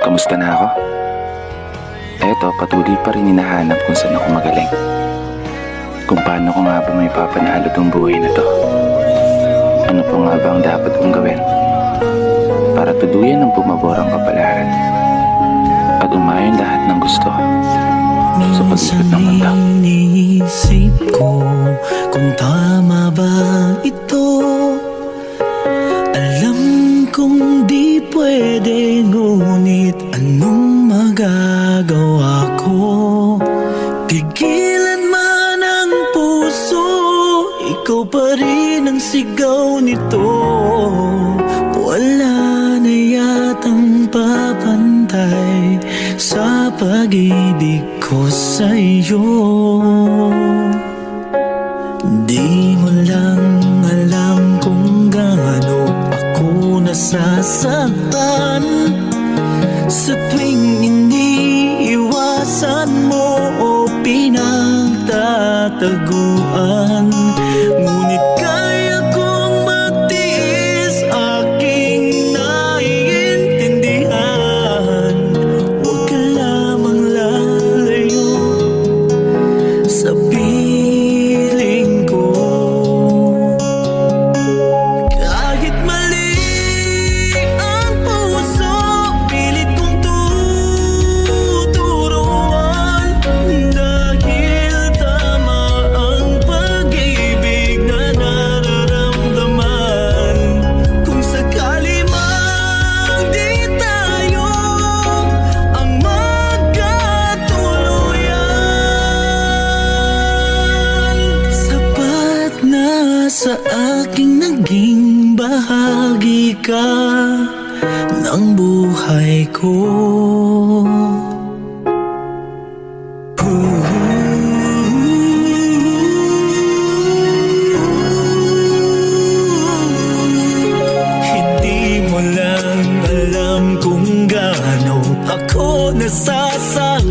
Kamusta na ako? Eto, patuloy pa rin hinahanap kung saan ako magaling. Kung paano ko nga ba may papanalo tong buhay na to. Ano po nga ba ang dapat kong gawin para tuluyan ng bumabor ang kapalaran at umayon lahat ng gusto sa pag-ikot ng mundo. Iniisip ko kung tama ba ito. Alam kong di pwede, ngunit anong magagawa ko? Pigilan man ang puso, ikaw pa rin ang sigaw nito. Wala na yatang papantay sa pag-ibig ko sa'yo. Di mo lang alam kung gaano ako nasasaktan sa tuwing iniiwasan mo o pinagtataguan. Ngunit kaya kong magtiis, aking naiintindihan. Huwag ka lamang lalayo sa piling ko. Kahit mali ang puso, pilit kong tuturuan. Dahil tama ang pag-ibig na nararamdaman. Kung sakali mang di tayo ang magkatuluyan, sapat na sa aking naging bahagi ka ng buhay ko. Hindi mo lang alam kung gaano ako nasasaktan